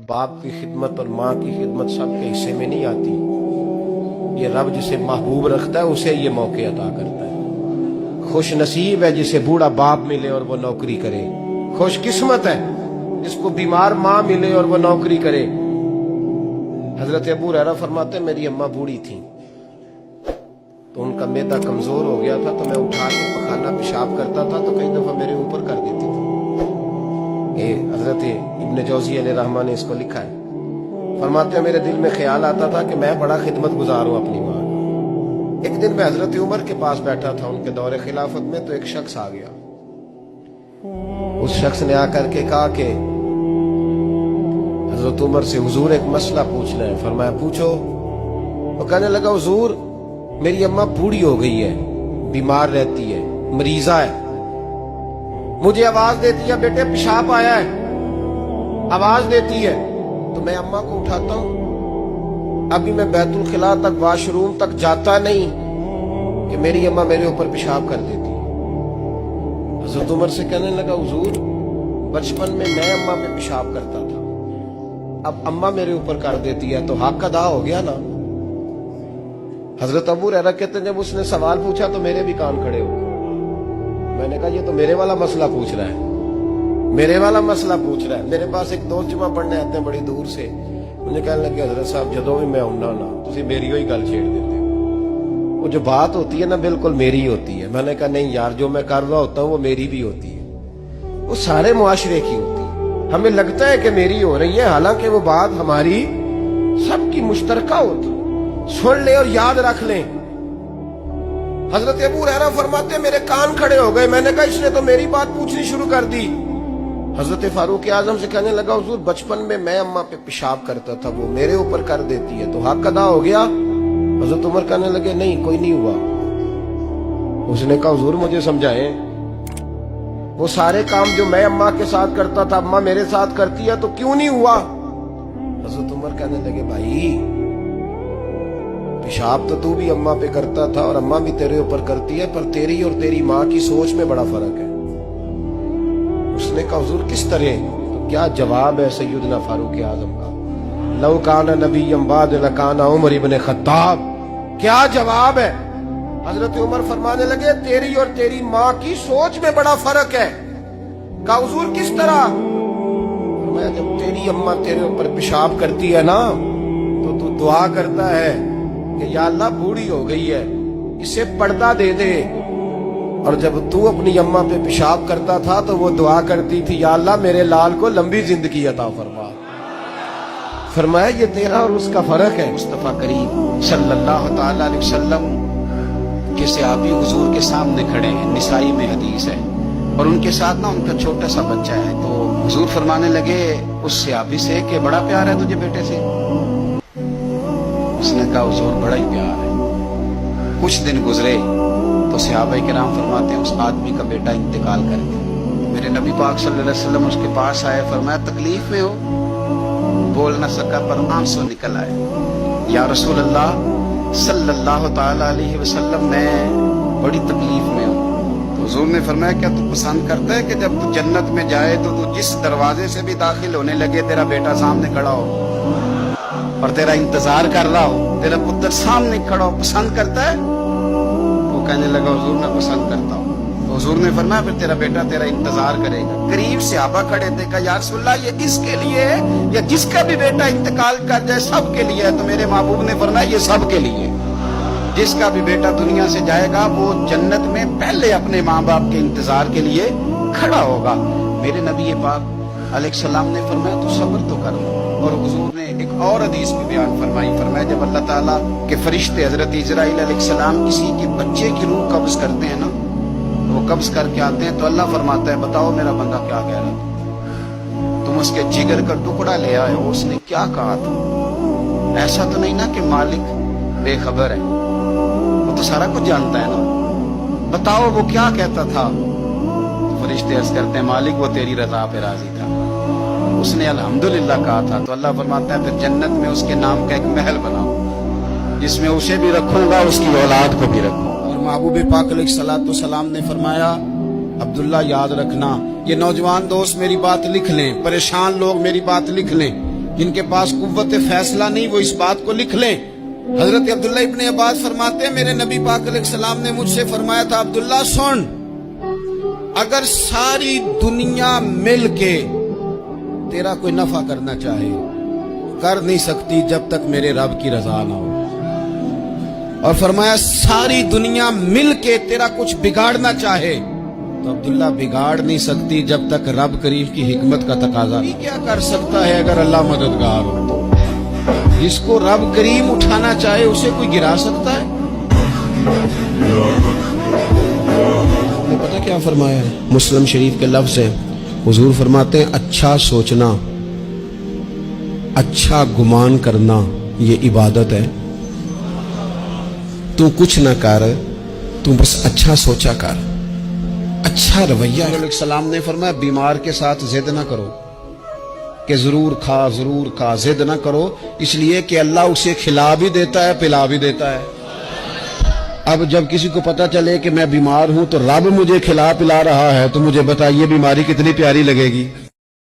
बाप की खिदमत और माँ की खिदमत सबके हिस्से में नहीं आती। ये रब जिसे महबूब रखता है उसे ये मौके अता करता है। खुश नसीब है जिसे बूढ़ा बाप मिले और वो नौकरी करे। खुश किस्मत है जिसको बीमार माँ मिले और वो नौकरी करे। हजरत अबू हुरैरा फरमाते मेरी अम्मा बूढ़ी थी तो उनका मैदा कमजोर हो गया था, तो मैं उठा के पखाना पेशाब करता था तो कई दफा मेरे ऊपर कर देती थी। ये हजरत इब्न जौजी अलैहि रहमा ने इसको लिखा है। फरमाते हैं मेरे दिल में ख्याल आता था कि मैं बड़ा खिदमत गुजार हूं अपनी माँ की। एक दिन मैं हजरत उमर के पास बैठा था उनके दौरे खिलाफत में, तो एक शख्स आ गया। उस शख्स ने आकर के कहा कि हजरत उमर से हुजूर एक मसला पूछना है। फरमाया पूछो। वो कहने लगा हुजूर मेरी अम्मा बूढ़ी हो गई है, बीमार रहती है, मरीजा है, मुझे आवाज देती है बेटे पेशाब आया है, आवाज देती है तो मैं अम्मा को उठाता हूं। अभी मैं बैतुल खिला तक वॉशरूम तक जाता नहीं कि मेरी अम्मा मेरे ऊपर पेशाब कर देती है। हजरत उमर से कहने लगा हुजूर बचपन में मैं अम्मा पे पेशाब करता था, अब अम्मा मेरे ऊपर कर देती है तो हक अदा हो गया ना। हजरत अबू हुरैरा कहते हैं जब उसने सवाल पूछा तो मेरे भी कान खड़े हो गए। मैंने कहा ये तो मेरे वाला मसला पूछ रहा है, मेरे वाला मसला पूछ रहा है। मेरे पास एक दोस्त जुमा पढ़ने आते हैं बड़ी दूर से, मुझे कहने लगे हजरत साहब जदों भी मैं आऊना ना तुसी मेरी ही गल छेड़ देते हो, वो जो बात होती है ना बिल्कुल मेरी होती है। मैंने कहा नहीं यार जो मैं कर रहा होता हूँ वो मेरी भी होती है, वो सारे मुआशरे की होती है। हमें लगता है कि मेरी हो रही है, हालांकि वो बात हमारी सबकी मुश्तरका होती है। सुन ले और याद रख ले। हजरत अबू हुरैरा फरमाते मेरे कान खड़े हो गए। मैंने कहा इसने तो मेरी बात पूछनी शुरू कर दी। हजरत फारूक आजम से कहने लगा हुजूर बचपन में मैं अम्मा पे पेशाब करता था, वो मेरे ऊपर कर देती है तो हक अदा हो गया। हजरत उमर कहने लगे नहीं कोई नहीं हुआ। उसने कहा हुजूर मुझे समझाएं, वो सारे काम जो मैं अम्मा के साथ करता था अम्मा मेरे साथ करती है तो क्यों नहीं हुआ। हजरत उमर कहने लगे भाई पेशाब तो तू भी अम्मा पे करता था और अम्मा भी तेरे ऊपर करती है, पर तेरी और तेरी माँ की सोच में बड़ा फर्क है। उसने कहा हुजूर किस तरह, तो क्या जवाब है सैयदना फारूक आजम का, लौ काना नबिय्यम बाद लकाना उमर इब्न खत्ताब। क्या जवाब है। हजरत उमर फरमाने लगे तेरी और तेरी माँ की सोच में बड़ा फर्क है। कहा हुजूर किस तरह। मैं जब तेरी अम्मा तेरे ऊपर पेशाब करती है ना तो तू दुआ करता है कि या अल्लाह बूढ़ी हो गई है इसे पर्दा दे दे, और जब तू अपनी अम्मा पे पेशाब करता था तो वो दुआ करती थी या अल्लाह मेरे लाल को लंबी जिंदगी अता फरमा। फरमाया ये तेरा और उसका फर्क है। मुस्तफा करीम सल्लल्लाहु ताला अलैहि वसल्लम के सहाबी हुजूर के सामने खड़े हैं, निसाई में हदीस है, और उनके साथ ना उनका छोटा सा बच्चा है। तो हुजूर फरमाने लगे उस सहाबी से कि बड़ा प्यार है तुझे बेटे से। उसने कहा हुजूर बड़ा ही प्यार है। कुछ दिन गुजरे तो सहाबाए किराम फरमाते हैं उस आदमी का बेटा इंतकाल कर गया। मेरे नबी पाक सल्लल्लाहु अलैहि वसल्लम उसके पास आए, फरमाया तकलीफ में हो। बोल न सका पर आंसू निकल आए। या रसूल अल्लाह सल्लल्लाहु ताला अलैहि वसल्लम मैं बड़ी तकलीफ में हूँ। तो हुजूर ने फरमाया क्या तू पसंद करता है कि जब तू जन्नत में जाए तो तू जिस दरवाजे से भी दाखिल होने लगे तेरा बेटा सामने खड़ा हो और तेरा इंतजार कर रहा हो, तेरा पुत्र सामने खड़ा हो, पसंद करता है। वो कहने लगा हुजूर मैं पसंद करता हूँ। तो हुजूर ने फरमाया फिर तेरा बेटा तेरा इंतजार करेगा। करीब सहाबा खड़े थे, कहा या रसूल अल्लाह ये इसके लिए है या जिसका भी बेटा इंतकाल कर जाए सबके लिए है। तो मेरे महबूब ने फरमाया ये सबके लिए। जिसका भी बेटा दुनिया से जाएगा वो जन्नत में पहले अपने माँ बाप के इंतजार के लिए खड़ा होगा। मेरे नबी पाक अलैहिस्सलाम ने फरमाया तू सब्र तो कर। और हुजूर ने एक और हदीस भी बयान फरमाई, फरमाया जब अल्लाह ताला के फरिश्ते हजरत इजराइल अलैहिस्सलाम किसी के बच्चे की रूह कब्ज करते हैं ना, तो वो कब्ज करके आते हैं तो अल्लाह फरमाता है बताओ मेरा बंदा क्या कह रहा था, तुम उसके जिगर का टुकड़ा ले आए हो, उसने क्या कहा था। ऐसा तो नहीं ना कि मालिक बेखबर है, वो तो सारा कुछ जानता है ना, बताओ वो क्या कहता था। तो फरिश्ते अर्ज करते हैं मालिक वो तेरी रजा पे राजी था, उसने अल्हम्दुलिल्लाह कहा था। तो अल्लाह फरमाता है फिर जन्नत में उसके नाम का एक महल बनाओ जिसमें उसे भी रखूंगा उसकी औलाद को भी रखूंगा। और महबूब पाक अलैहिस्सलातु सलाम ने फरमाया अब्दुल्ला याद रखना, ये नौजवान दोस्त मेरी बात लिख लें, परेशान लोग मेरी बात लिख लें, جن کے پاس قوت فیصلہ نہیں وہ اس بات کو لکھ لیں۔ حضرت عبداللہ ابن عباس فرماتے ہیں میرے نبی پاک علیہ السلام نے مجھ سے فرمایا تھا عبداللہ سن، اگر ساری دنیا مل کے تیرا کوئی نفع کرنا چاہے کر نہیں سکتی جب تک میرے رب کی رضا نہ ہو، اور فرمایا ساری دنیا مل کے تیرا کچھ بگاڑنا چاہے تو عبداللہ بگاڑ نہیں سکتی جب تک رب کریم کی حکمت کا تقاضا نہیں۔ کیا کر سکتا ہے اگر اللہ مددگار ہو تو؟ جس کو رب کریم اٹھانا چاہے اسے کوئی گرا سکتا ہے؟ پتہ کیا فرمایا ہے؟ مسلم شریف کے لفظ ہے، حضور فرماتے ہیں اچھا سوچنا، اچھا گمان کرنا یہ عبادت ہے۔ تو کچھ نہ کر، تو بس اچھا سوچا کر، اچھا رویہ۔ علیہ السلام نے فرمایا بیمار کے ساتھ ضد نہ کرو کہ ضرور کھا، ضد نہ کرو، اس لیے کہ اللہ اسے کھلا بھی دیتا ہے پلا بھی دیتا ہے۔ اب جب کسی کو پتا چلے کہ میں بیمار ہوں تو رب مجھے کھلا پلا رہا ہے تو مجھے بتائیے بیماری کتنی پیاری لگے گی۔